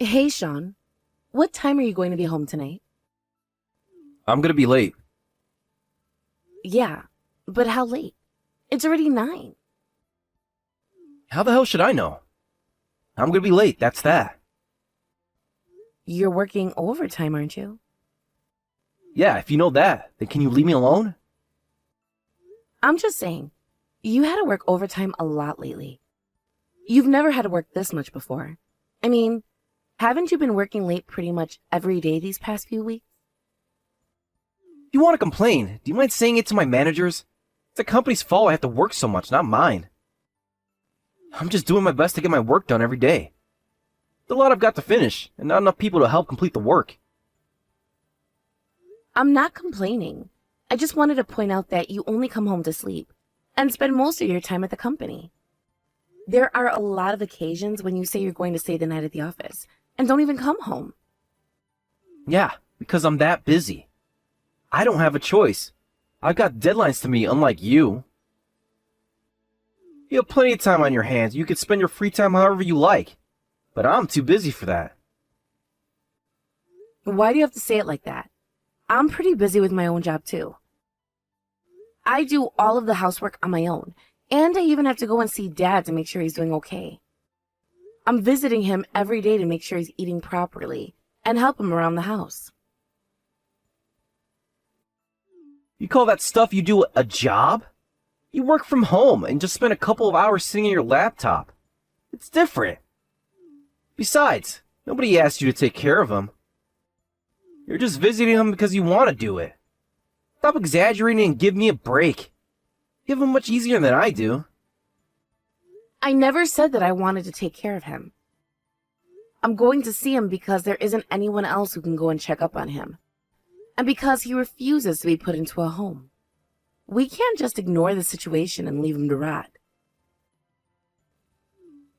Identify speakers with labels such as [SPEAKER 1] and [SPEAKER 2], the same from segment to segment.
[SPEAKER 1] Hey, Sean. What time are you going to be home tonight?
[SPEAKER 2] I'm gonna be late.
[SPEAKER 1] Yeah, but how late? It's already 9.
[SPEAKER 2] How the hell should I know? I'm gonna be late, that's that.
[SPEAKER 1] You're working overtime, aren't you?
[SPEAKER 2] Yeah, if you know that, then can you leave me alone?
[SPEAKER 1] I'm just saying, you had to work overtime a lot lately. You've never had to work this much before. I mean, haven't you been working late pretty much every day these past few weeks?
[SPEAKER 2] You wanna complain? Do you mind saying it to my managers? It's the company's fault I have to work so much, not mine. I'm just doing my best to get my work done every day. There's a lot I've got to finish, and not enough people to help complete the work.
[SPEAKER 1] I'm not complaining. I just wanted to point out that you only come home to sleep and spend most of your time at the company. There are a lot of occasions when you say you're going to stay the night at the office and don't even come home.
[SPEAKER 2] Yeah, because I'm that busy. I don't have a choice. I've got deadlines to meet, unlike you. You have plenty of time on your hands. You can spend your free time however you like. But I'm too busy for that.
[SPEAKER 1] Why do you have to say it like that? I'm pretty busy with my own job too. I do all of the housework on my own, and I even have to go and see Dad to make sure he's doing okay. I'm visiting him every day to make sure he's eating properly and help him around the house.
[SPEAKER 2] You call that stuff you do a job? You work from home and just spend a couple of hours sitting at your laptop. It's different. Besides, nobody asked you to take care of him. You're just visiting him because you want to do it. Stop exaggerating and give me a break. You have it much easier than I do.
[SPEAKER 1] I never said that I wanted to take care of him. I'm going to see him because there isn't anyone else who can go and check up on him, and because he refuses to be put into a home. We can't just ignore the situation and leave him to rot.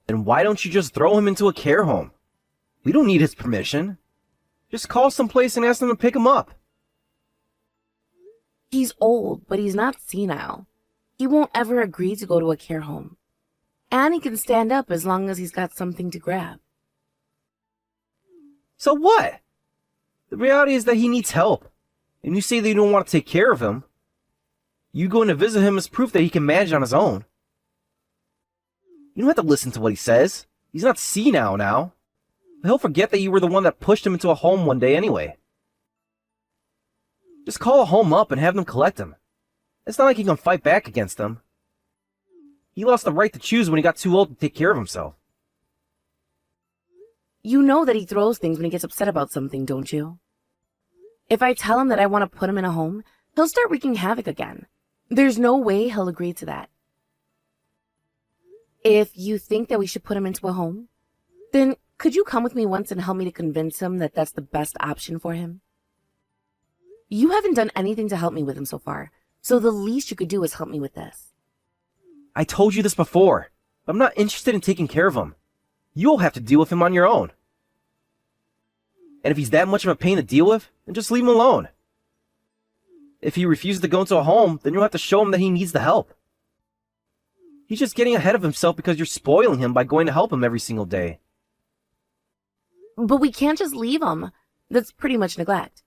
[SPEAKER 2] Then why don't you just throw him into a care home? We don't need his permission. Just call someplace and ask them to pick him up.
[SPEAKER 1] He's old, but he's not senile. He won't ever agree to go to a care home. And he can stand up as long as he's got something to grab.
[SPEAKER 2] So what? The reality is that he needs help. And you say that you don't want to take care of him. You going to visit him is proof that he can manage on his own. You don't have to listen to what he says. He's not senile now. He'll forget that you were the one that pushed him into a home one day anyway. Just call a home up and have them collect him. It's not like you can fight back against them. He lost the right to choose when he got too old to take care of himself.
[SPEAKER 1] You know that he throws things when he gets upset about something, don't you? If I tell him that I want to put him in a home, he'll start wreaking havoc again. There's no way he'll agree to that. If you think that we should put him into a home, then could you come with me once and help me to convince him that that's the best option for him? You haven't done anything to help me with him so far, so the least you could do is help me with this.
[SPEAKER 2] I told you this before. I'm not interested in taking care of him. You'll have to deal with him on your own. And if he's that much of a pain to deal with, then just leave him alone. If he refuses to go into a home, then you'll have to show him that he needs the help. He's just getting ahead of himself because you're spoiling him by going to help him every single day.
[SPEAKER 1] But we can't just leave him. That's pretty much neglect.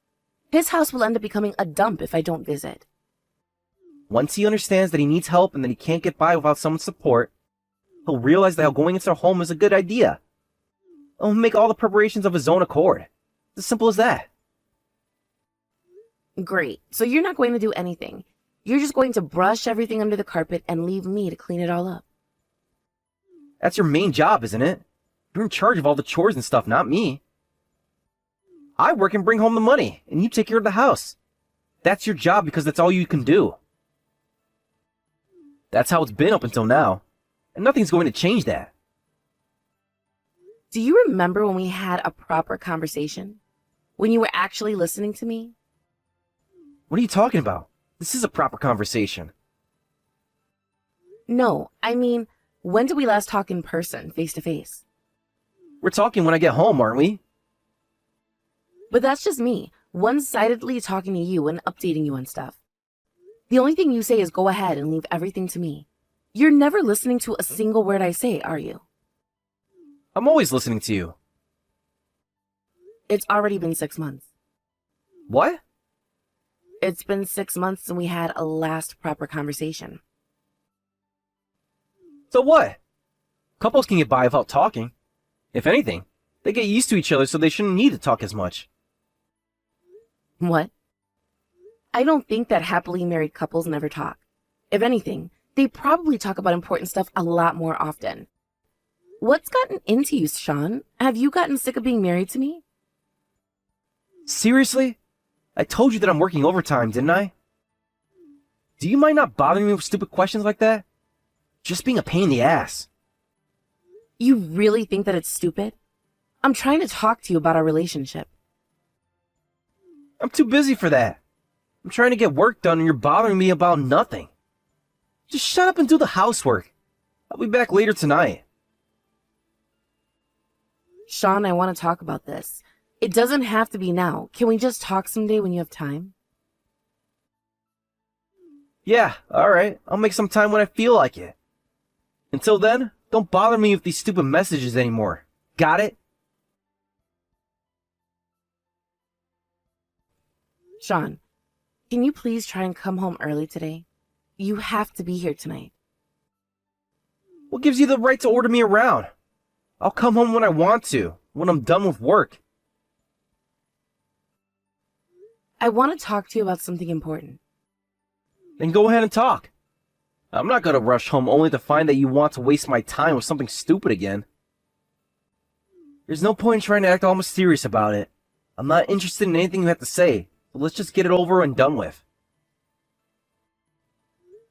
[SPEAKER 1] His house will end up becoming a dump if I don't visit.
[SPEAKER 2] Once he understands that he needs help and that he can't get by without someone's support, he'll realize that going into a home is a good idea. He'll make all the preparations of his own accord. It's as simple as that.
[SPEAKER 1] Great. So you're not going to do anything. You're just going to brush everything under the carpet and leave me to clean it all up.
[SPEAKER 2] That's your main job, isn't it? You're in charge of all the chores and stuff, not me. I work and bring home the money, and you take care of the house. That's your job because that's all you can do. That's how it's been up until now, and nothing's going to change that.
[SPEAKER 1] Do you remember when we had a proper conversation? When you were actually listening to me?
[SPEAKER 2] What are you talking about? This is a proper conversation.
[SPEAKER 1] No, I mean, when did we last talk in person, face to face?
[SPEAKER 2] We're talking when I get home, aren't we?
[SPEAKER 1] But that's just me, one-sidedly talking to you and updating you on stuff. The only thing you say is go ahead and leave everything to me. You're never listening to a single word I say, are you?
[SPEAKER 2] I'm always listening to you.
[SPEAKER 1] It's already been 6 months.
[SPEAKER 2] What?
[SPEAKER 1] It's been 6 months since we had a last proper conversation.
[SPEAKER 2] So what? Couples can get by without talking. If anything, they get used to each other, so they shouldn't need to talk as much.
[SPEAKER 1] What? I don't think that happily married couples never talk. If anything, they probably talk about important stuff a lot more often. What's gotten into you, Sean? Have you gotten sick of being married to me?
[SPEAKER 2] Seriously? I told you that I'm working overtime, didn't I? Do you mind not bothering me with stupid questions like that? Just being a pain in the ass.
[SPEAKER 1] You really think that it's stupid? I'm trying to talk to you about our relationship.
[SPEAKER 2] I'm too busy for that. I'm trying to get work done and you're bothering me about nothing. Just shut up and do the housework. I'll be back later tonight.
[SPEAKER 1] Sean, I want to talk about this. It doesn't have to be now. Can we just talk someday when you have time?
[SPEAKER 2] Yeah, alright. I'll make some time when I feel like it. Until then, don't bother me with these stupid messages anymore. Got it?
[SPEAKER 1] Sean, can you please try and come home early today? You have to be here tonight.
[SPEAKER 2] What gives you the right to order me around? I'll come home when I want to, when I'm done with work.
[SPEAKER 1] I want to talk to you about something important.
[SPEAKER 2] Then go ahead and talk. I'm not gonna rush home only to find that you want to waste my time with something stupid again. There's no point in trying to act all mysterious about it. I'm not interested in anything you have to say, so let's just get it over and done with.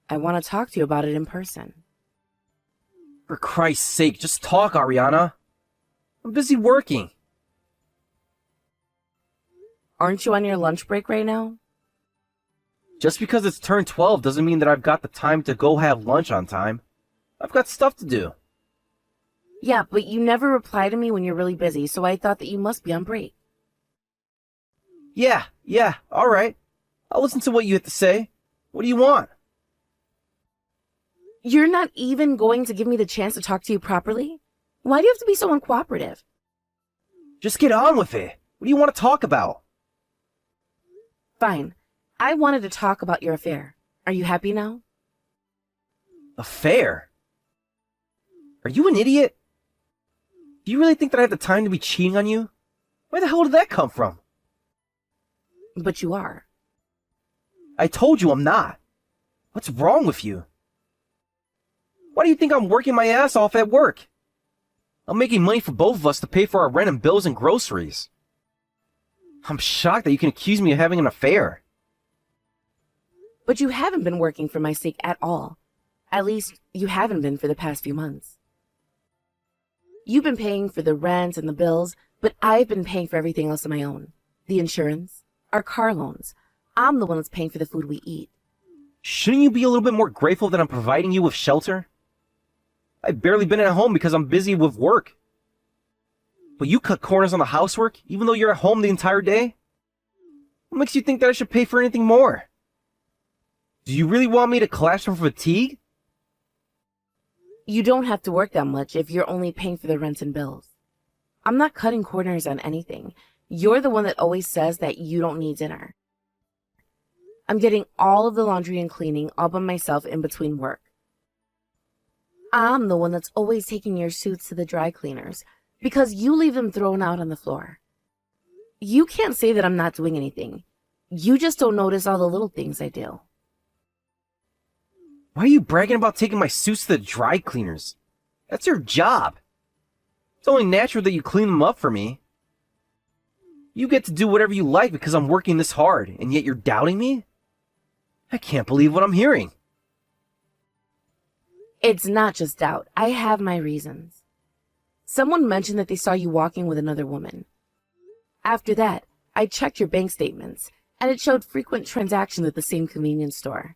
[SPEAKER 1] I want to talk to you about it in person.
[SPEAKER 2] For Christ's sake, just talk, Ariana. I'm busy working.
[SPEAKER 1] Aren't you on your lunch break right now?
[SPEAKER 2] Just because it's turned 12 doesn't mean that I've got the time to go have lunch on time. I've got stuff to do.
[SPEAKER 1] Yeah, but you never reply to me when you're really busy, so I thought that you must be on break.
[SPEAKER 2] Yeah, alright. I'll listen to what you have to say. What do you want?
[SPEAKER 1] You're not even going to give me the chance to talk to you properly? Why do you have to be so uncooperative?
[SPEAKER 2] Just get on with it. What do you want to talk about?
[SPEAKER 1] Fine. I wanted to talk about your affair. Are you happy now?
[SPEAKER 2] Affair? Are you an idiot? Do you really think that I have the time to be cheating on you? Where the hell did that come from?
[SPEAKER 1] But you are.
[SPEAKER 2] I told you I'm not. What's wrong with you? Why do you think I'm working my ass off at work? I'm making money for both of us to pay for our rent and bills and groceries. I'm shocked that you can accuse me of having an affair.
[SPEAKER 1] But you haven't been working for my sake at all. At least, you haven't been for the past few months. You've been paying for the rent and the bills, but I've been paying for everything else on my own. The insurance, our car loans. I'm the one that's paying for the food we eat.
[SPEAKER 2] Shouldn't you be a little bit more grateful that I'm providing you with shelter? I've barely been at home because I'm busy with work. But you cut corners on the housework, even though you're at home the entire day? What makes you think that I should pay for anything more? Do you really want me to collapse from fatigue?
[SPEAKER 1] You don't have to work that much if you're only paying for the rent and bills. I'm not cutting corners on anything. You're the one that always says that you don't need dinner. I'm getting all of the laundry and cleaning all by myself in between work. I'm the one that's always taking your suits to the dry cleaners because you leave them thrown out on the floor. You can't say that I'm not doing anything. You just don't notice all the little things I do.
[SPEAKER 2] Why are you bragging about taking my suits to the dry cleaners? That's your job. It's only natural that you clean them up for me. You get to do whatever you like because I'm working this hard, and yet you're doubting me? I can't believe what I'm hearing.
[SPEAKER 1] It's not just doubt. I have my reasons. Someone mentioned that they saw you walking with another woman. After that, I checked your bank statements, and it showed frequent transactions at the same convenience store.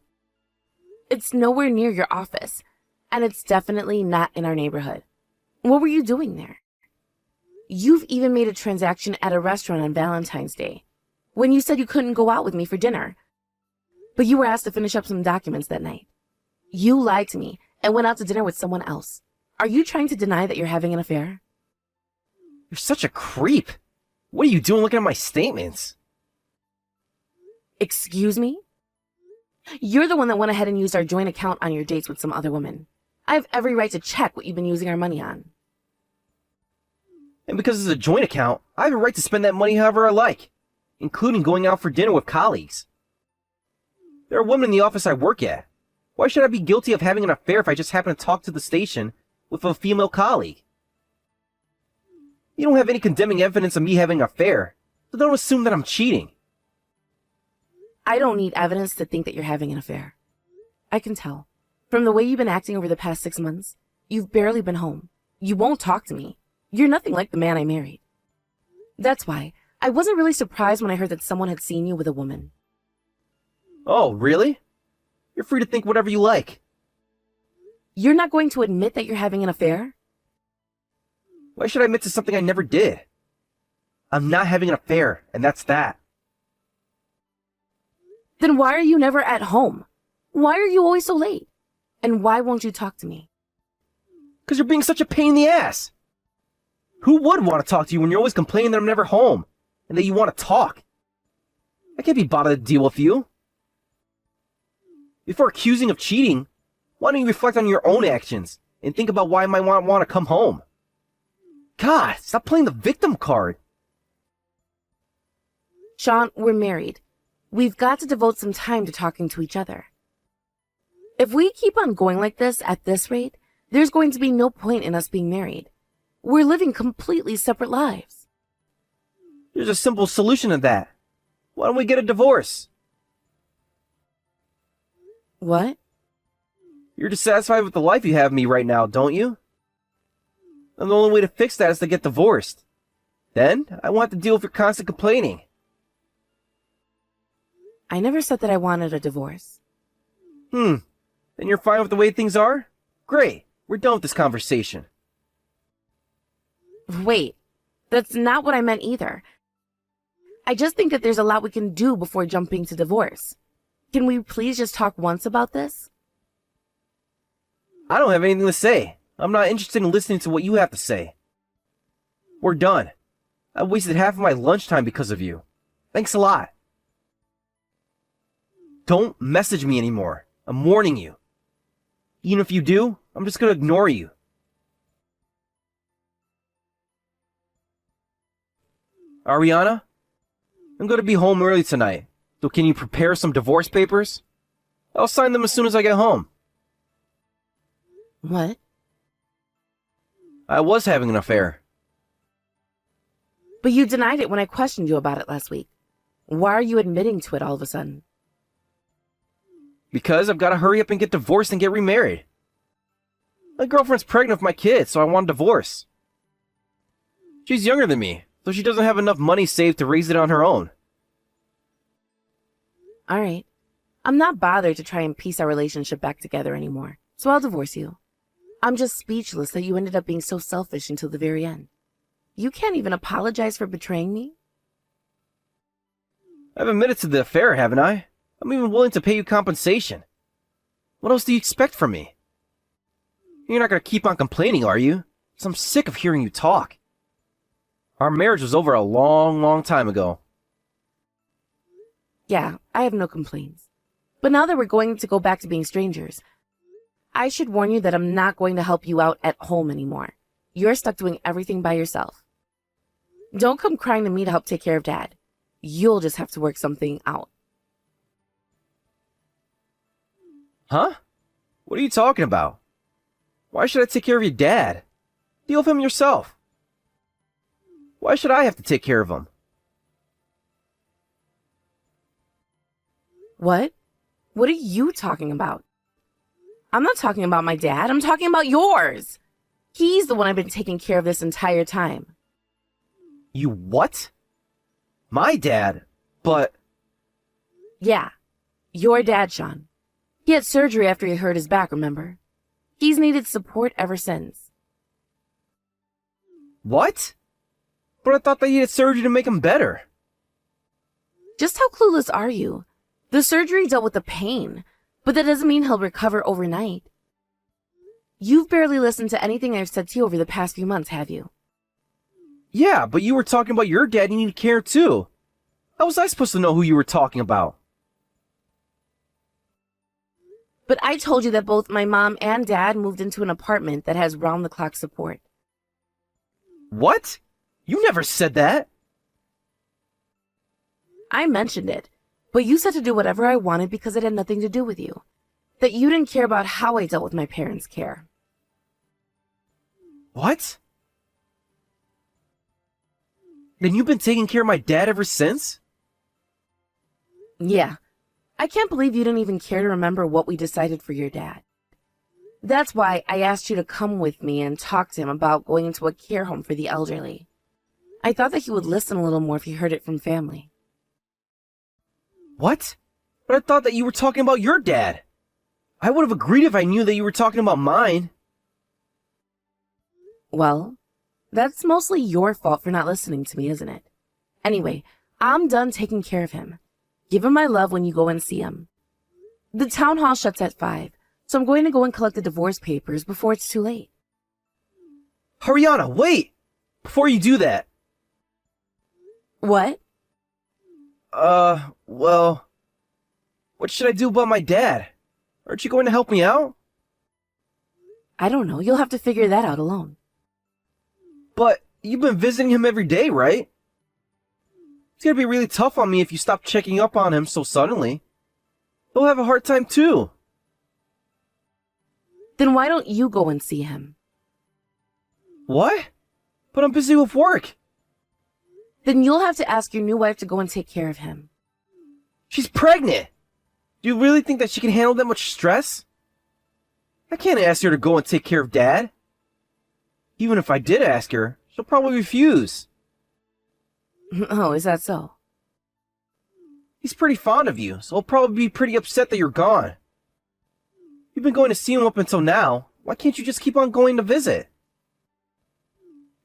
[SPEAKER 1] It's nowhere near your office, and it's definitely not in our neighborhood. What were you doing there? You've even made a transaction at a restaurant on Valentine's Day, when you said you couldn't go out with me for dinner, but you were asked to finish up some documents that night. You lied to me and went out to dinner with someone else. Are you trying to deny that you're having an affair?
[SPEAKER 2] You're such a creep. What are you doing looking at my statements?
[SPEAKER 1] Excuse me? You're the one that went ahead and used our joint account on your dates with some other women. I have every right to check what you've been using our money on.
[SPEAKER 2] And because it's a joint account, I have a right to spend that money however I like, including going out for dinner with colleagues. There are women in the office I work at. Why should I be guilty of having an affair if I just happen to talk to the station with a female colleague? You don't have any condemning evidence of me having an affair, so don't assume that I'm cheating.
[SPEAKER 1] I don't need evidence to think that you're having an affair. I can tell. From the way you've been acting over the past 6 months, you've barely been home. You won't talk to me. You're nothing like the man I married. That's why I wasn't really surprised when I heard that someone had seen you with a woman.
[SPEAKER 2] Oh, really? You're free to think whatever you like.
[SPEAKER 1] You're not going to admit that you're having an affair?
[SPEAKER 2] Why should I admit to something I never did? I'm not having an affair, and that's that.
[SPEAKER 1] Then why are you never at home? Why are you always so late? And why won't you talk to me?
[SPEAKER 2] Because you're being such a pain in the ass. Who would want to talk to you when you're always complaining that I'm never home, and that you want to talk? I can't be bothered to deal with you. Before accusing of cheating, why don't you reflect on your own actions and think about why I might want to come home? God, stop playing the victim card.
[SPEAKER 1] Sean, we're married. We've got to devote some time to talking to each other. If we keep on going like this at this rate, there's going to be no point in us being married. We're living completely separate lives.
[SPEAKER 2] There's a simple solution to that. Why don't we get a divorce?
[SPEAKER 1] What?
[SPEAKER 2] You're dissatisfied with the life you have of me right now, don't you? And the only way to fix that is to get divorced. Then, I won't have to deal with your constant complaining.
[SPEAKER 1] I never said that I wanted a divorce.
[SPEAKER 2] Then you're fine with the way things are? Great. We're done with this conversation.
[SPEAKER 1] Wait, that's not what I meant either. I just think that there's a lot we can do before jumping to divorce. Can we please just talk once about this?
[SPEAKER 2] I don't have anything to say. I'm not interested in listening to what you have to say. We're done. I wasted half of my lunchtime because of you. Thanks a lot. Don't message me anymore. I'm warning you. Even if you do, I'm just gonna ignore you. Ariana? I'm gonna be home early tonight, so can you prepare some divorce papers? I'll sign them as soon as I get home.
[SPEAKER 1] What?
[SPEAKER 2] I was having an affair.
[SPEAKER 1] But you denied it when I questioned you about it last week. Why are you admitting to it all of a sudden?
[SPEAKER 2] Because I've gotta hurry up and get divorced and get remarried. My girlfriend's pregnant with my kid, so I want a divorce. She's younger than me, so she doesn't have enough money saved to raise it on her own.
[SPEAKER 1] Alright. I'm not bothered to try and piece our relationship back together anymore, so I'll divorce you. I'm just speechless that you ended up being so selfish until the very end. You can't even apologize for betraying me?
[SPEAKER 2] I've admitted to the affair, haven't I? I'm even willing to pay you compensation. What else do you expect from me? You're not gonna keep on complaining, are you? 'Cause I'm sick of hearing you talk. Our marriage was over a long, long time ago.
[SPEAKER 1] Yeah, I have no complaints. But now that we're going to go back to being strangers, I should warn you that I'm not going to help you out at home anymore. You're stuck doing everything by yourself. Don't come crying to me to help take care of Dad. You'll just have to work something out.
[SPEAKER 2] Huh? What are you talking about? Why should I take care of your dad? Deal with him yourself. Why should I have to take care of him?
[SPEAKER 1] What? What are you talking about? I'm not talking about my dad. I'm talking about yours. He's the one I've been taking care of this entire time.
[SPEAKER 2] You what? My dad? But...
[SPEAKER 1] Yeah, your dad, Sean. He had surgery after he hurt his back, remember? He's needed support ever since.
[SPEAKER 2] What? But I thought that he had surgery to make him better.
[SPEAKER 1] Just how clueless are you? The surgery dealt with the pain, but that doesn't mean he'll recover overnight. You've barely listened to anything I've said to you over the past few months, have you?
[SPEAKER 2] Yeah, but you were talking about your dad needing care too. How was I supposed to know who you were talking about?
[SPEAKER 1] But I told you that both my mom and dad moved into an apartment that has round-the-clock support.
[SPEAKER 2] What? You never said that.
[SPEAKER 1] I mentioned it, but you said to do whatever I wanted because it had nothing to do with you. That you didn't care about how I dealt with my parents' care.
[SPEAKER 2] What? Then you've been taking care of my dad ever since?
[SPEAKER 1] Yeah. I can't believe you didn't even care to remember what we decided for your dad. That's why I asked you to come with me and talk to him about going into a care home for the elderly. I thought that he would listen a little more if he heard it from family.
[SPEAKER 2] What? But I thought that you were talking about your dad. I would have agreed if I knew that you were talking about mine.
[SPEAKER 1] Well, that's mostly your fault for not listening to me, isn't it? Anyway, I'm done taking care of him. Give him my love when you go and see him. The town hall shuts at 5, so I'm going to go and collect the divorce papers before it's too late.
[SPEAKER 2] Ariana, wait! Before you do that.
[SPEAKER 1] What?
[SPEAKER 2] Well, what should I do about my dad? Aren't you going to help me out?
[SPEAKER 1] I don't know. You'll have to figure that out alone.
[SPEAKER 2] But you've been visiting him every day, right? It's gonna be really tough on me if you stop checking up on him so suddenly. He'll have a hard time too.
[SPEAKER 1] Then why don't you go and see him?
[SPEAKER 2] What? But I'm busy with work.
[SPEAKER 1] Then you'll have to ask your new wife to go and take care of him.
[SPEAKER 2] She's pregnant. Do you really think that she can handle that much stress? I can't ask her to go and take care of Dad. Even if I did ask her, she'll probably refuse.
[SPEAKER 1] Oh, is that so?
[SPEAKER 2] He's pretty fond of you, so he'll probably be pretty upset that you're gone. You've been going to see him up until now. Why can't you just keep on going to visit?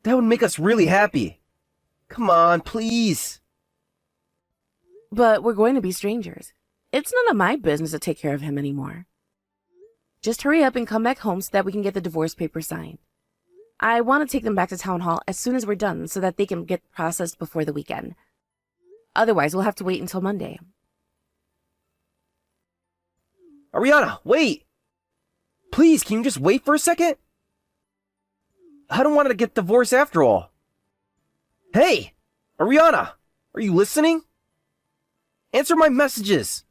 [SPEAKER 2] That would make us really happy. Come on, please.
[SPEAKER 1] But we're going to be strangers. It's none of my business to take care of him anymore. Just hurry up and come back home so that we can get the divorce papers signed. I want to take them back to town hall as soon as we're done so that they can get processed before the weekend. Otherwise, we'll have to wait until Monday.
[SPEAKER 2] Ariana, wait! Please, can you just wait for a second? I don't want to get divorced after all. Hey! Ariana! Are you listening? Answer my messages!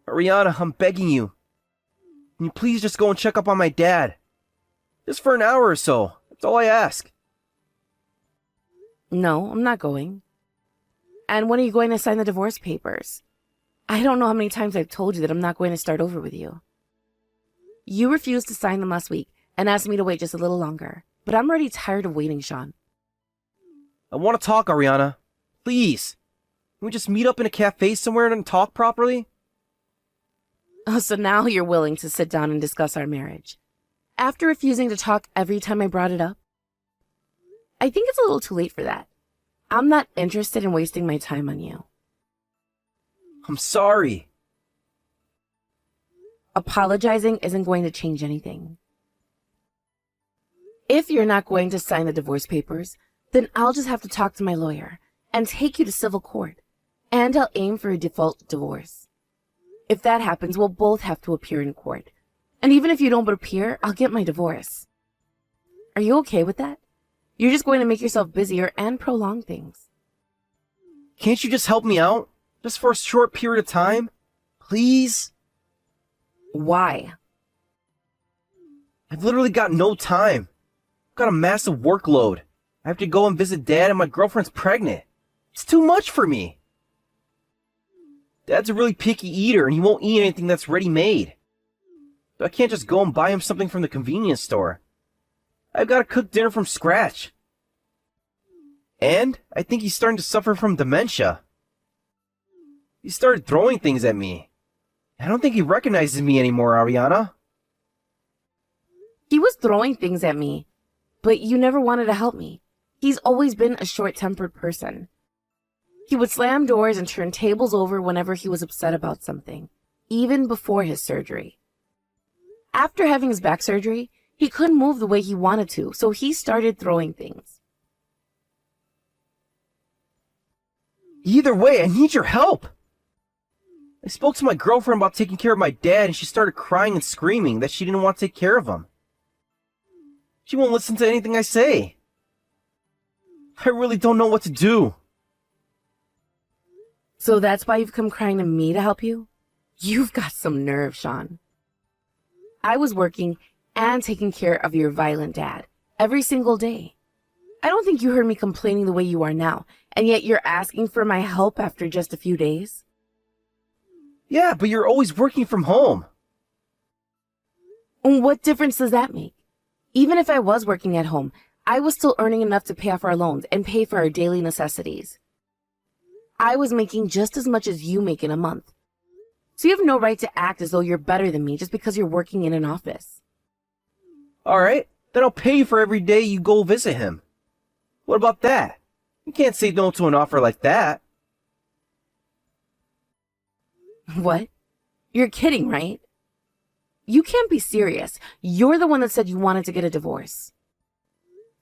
[SPEAKER 2] Ariana, I'm begging you. Can you please just go and check up on my dad? Just for an hour or so. That's all I ask.
[SPEAKER 1] No, I'm not going. And when are you going to sign the divorce papers? I don't know how many times I've told you that I'm not going to start over with you. You refused to sign them last week and asked me to wait just a little longer. But I'm already tired of waiting, Sean.
[SPEAKER 2] I want to talk, Ariana. Please. Can we just meet up in a cafe somewhere and talk properly?
[SPEAKER 1] Oh, so now you're willing to sit down and discuss our marriage. After refusing to talk every time I brought it up? I think it's a little too late for that. I'm not interested in wasting my time on you.
[SPEAKER 2] I'm sorry.
[SPEAKER 1] Apologizing isn't going to change anything. If you're not going to sign the divorce papers, then I'll just have to talk to my lawyer and take you to civil court, and I'll aim for a default divorce. If that happens, we'll both have to appear in court. And even if you don't appear, I'll get my divorce. Are you okay with that? You're just going to make yourself busier and prolong things.
[SPEAKER 2] Can't you just help me out? Just for a short period of time? Please?
[SPEAKER 1] Why?
[SPEAKER 2] I've literally got no time. I've got a massive workload. I have to go and visit Dad and my girlfriend's pregnant. It's too much for me. Dad's a really picky eater and he won't eat anything that's ready-made. So I can't just go and buy him something from the convenience store. I've got to cook dinner from scratch. And I think he's starting to suffer from dementia. He started throwing things at me. I don't think he recognizes me anymore, Ariana.
[SPEAKER 1] He was throwing things at me, but you never wanted to help me. He's always been a short-tempered person. He would slam doors and turn tables over whenever he was upset about something, even before his surgery. After having his back surgery, He couldn't move the way he wanted to, so he started throwing things.
[SPEAKER 2] Either way, I need your help. I spoke to my girlfriend about taking care of my dad, and she started crying and screaming that she didn't want to take care of him. She won't listen to anything I say. I really don't know what to do.
[SPEAKER 1] So that's why you've come crying to me to help you? You've got some nerve, Sean. I was working and taking care of your violent dad every single day. I don't think you heard me complaining the way you are now, and yet you're asking for my help after just a few days?
[SPEAKER 2] Yeah, but you're always working from home.
[SPEAKER 1] What difference does that make? Even if I was working at home, I was still earning enough to pay off our loans and pay for our daily necessities. I was making just as much as you make in a month. So you have no right to act as though you're better than me just because you're working in an office.
[SPEAKER 2] Alright, then I'll pay you for every day you go visit him. What about that? You can't say no to an offer like that.
[SPEAKER 1] What? You're kidding, right? You can't be serious. You're the one that said you wanted to get a divorce.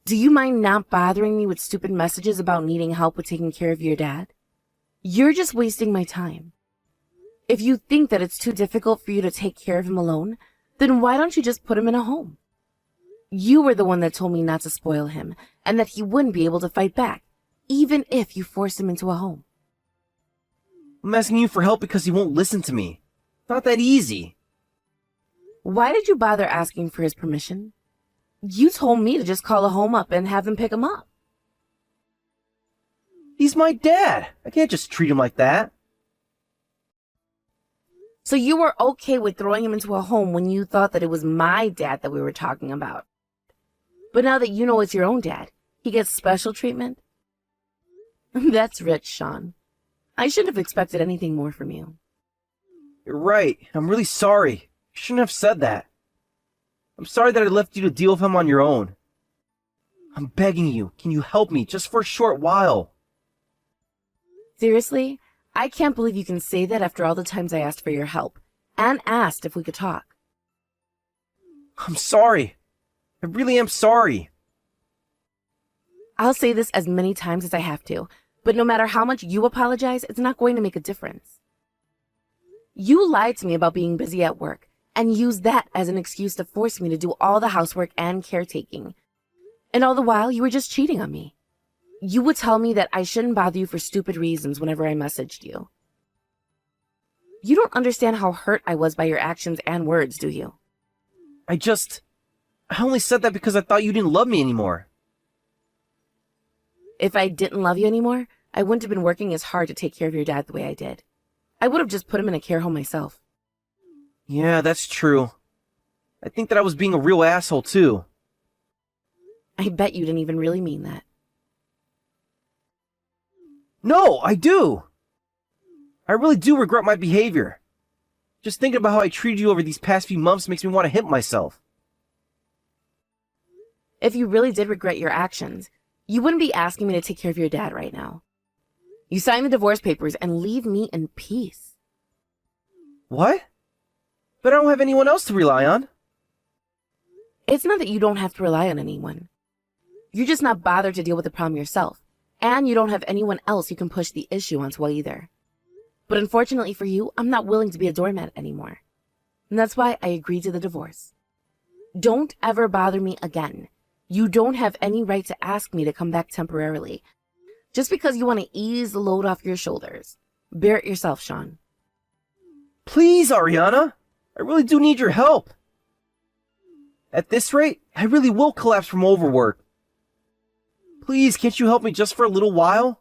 [SPEAKER 1] Do you mind not bothering me with stupid messages about needing help with taking care of your dad? You're just wasting my time. If you think that it's too difficult for you to take care of him alone, then why don't you just put him in a home? You were the one that told me not to spoil him and that he wouldn't be able to fight back, even if you forced him into a home.
[SPEAKER 2] I'm asking you for help because he won't listen to me. Not that easy.
[SPEAKER 1] Why did you bother asking for his permission? You told me to just call a home up and have them pick him up.
[SPEAKER 2] He's my dad. I can't just treat him like that.
[SPEAKER 1] So you were okay with throwing him into a home when you thought that it was my dad that we were talking about. But now that you know it's your own dad, he gets special treatment? That's rich, Sean. I shouldn't have expected anything more from you.
[SPEAKER 2] You're right. I'm really sorry. You shouldn't have said that. I'm sorry that I left you to deal with him on your own. I'm begging you, can you help me just for a short while?
[SPEAKER 1] Seriously? I can't believe you can say that after all the times I asked for your help, and asked if we could talk.
[SPEAKER 2] I'm sorry. I really am sorry.
[SPEAKER 1] I'll say this as many times as I have to, but no matter how much you apologize, it's not going to make a difference. You lied to me about being busy at work, and used that as an excuse to force me to do all the housework and caretaking. And all the while, you were just cheating on me. You would tell me that I shouldn't bother you for stupid reasons whenever I messaged you. You don't understand how hurt I was by your actions and words, do you?
[SPEAKER 2] I only said that because I thought you didn't love me anymore.
[SPEAKER 1] If I didn't love you anymore, I wouldn't have been working as hard to take care of your dad the way I did. I would have just put him in a care home myself.
[SPEAKER 2] Yeah, that's true. I think that I was being a real asshole too.
[SPEAKER 1] I bet you didn't even really mean that.
[SPEAKER 2] No, I do! I really do regret my behavior. Just thinking about how I treated you over these past few months makes me want to hit myself.
[SPEAKER 1] If you really did regret your actions, you wouldn't be asking me to take care of your dad right now. You sign the divorce papers and leave me in peace.
[SPEAKER 2] What? But I don't have anyone else to rely on.
[SPEAKER 1] It's not that you don't have to rely on anyone. You're just not bothered to deal with the problem yourself, and you don't have anyone else you can push the issue onto either. But unfortunately for you, I'm not willing to be a doormat anymore. And that's why I agreed to the divorce. Don't ever bother me again. You don't have any right to ask me to come back temporarily, just because you want to ease the load off your shoulders. Bear it yourself, Sean.
[SPEAKER 2] Please, Ariana. I really do need your help. At this rate, I really will collapse from overwork. Please, can't you help me just for a little while?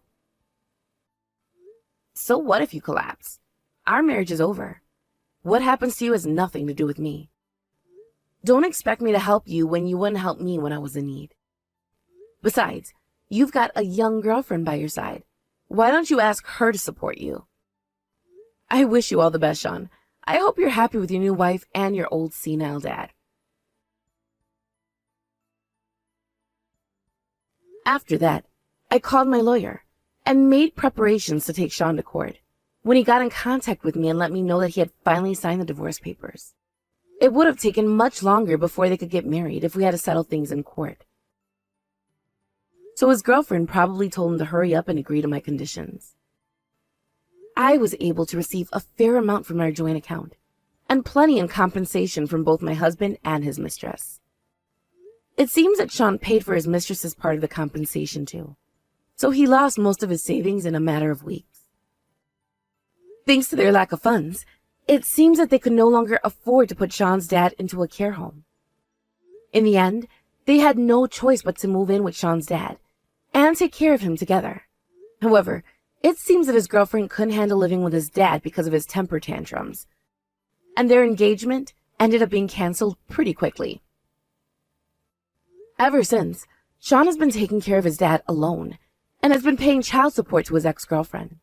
[SPEAKER 1] So what if you collapse? Our marriage is over. What happens to you has nothing to do with me. Don't expect me to help you when you wouldn't help me when I was in need. Besides, you've got a young girlfriend by your side. Why don't you ask her to support you? I wish you all the best, Sean. I hope you're happy with your new wife and your old senile dad. After that, I called my lawyer and made preparations to take Sean to court when he got in contact with me and let me know that he had finally signed the divorce papers. It would have taken much longer before they could get married if we had to settle things in court. So his girlfriend probably told him to hurry up and agree to my conditions. I was able to receive a fair amount from our joint account, and plenty in compensation from both my husband and his mistress. It seems that Sean paid for his mistress's part of the compensation too, so he lost most of his savings in a matter of weeks. Thanks to their lack of funds, it seems that they could no longer afford to put Sean's dad into a care home. In the end, they had no choice but to move in with Sean's dad and take care of him together. However, it seems that his girlfriend couldn't handle living with his dad because of his temper tantrums, and their engagement ended up being canceled pretty quickly. Ever since, Sean has been taking care of his dad alone and has been paying child support to his ex-girlfriend.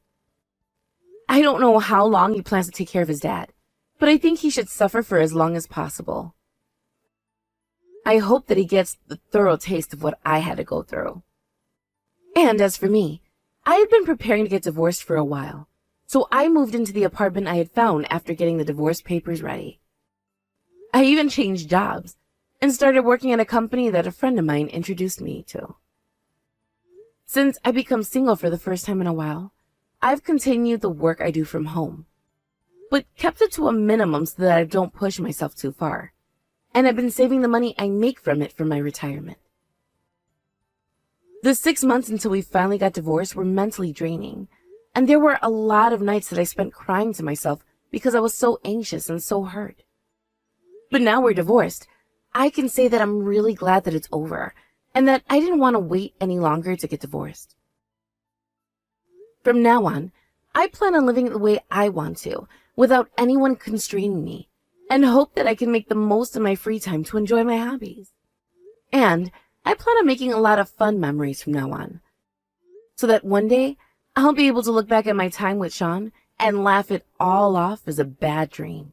[SPEAKER 1] I don't know how long he plans to take care of his dad, but I think he should suffer for as long as possible. I hope that he gets the thorough taste of what I had to go through. And as for me, I had been preparing to get divorced for a while, so I moved into the apartment I had found after getting the divorce papers ready. I even changed jobs and started working at a company that a friend of mine introduced me to. Since I become single for the first time in a while, I've continued the work I do from home, but kept it to a minimum so that I don't push myself too far, and I've been saving the money I make from it for my retirement. The 6 months until we finally got divorced were mentally draining, and there were a lot of nights that I spent crying to myself because I was so anxious and so hurt. But now we're divorced, I can say that I'm really glad that it's over, and that I didn't want to wait any longer to get divorced. From now on, I plan on living the way I want to, without anyone constraining me, and hope that I can make the most of my free time to enjoy my hobbies. And I plan on making a lot of fun memories from now on, so that one day I'll be able to look back at my time with Sean and laugh it all off as a bad dream.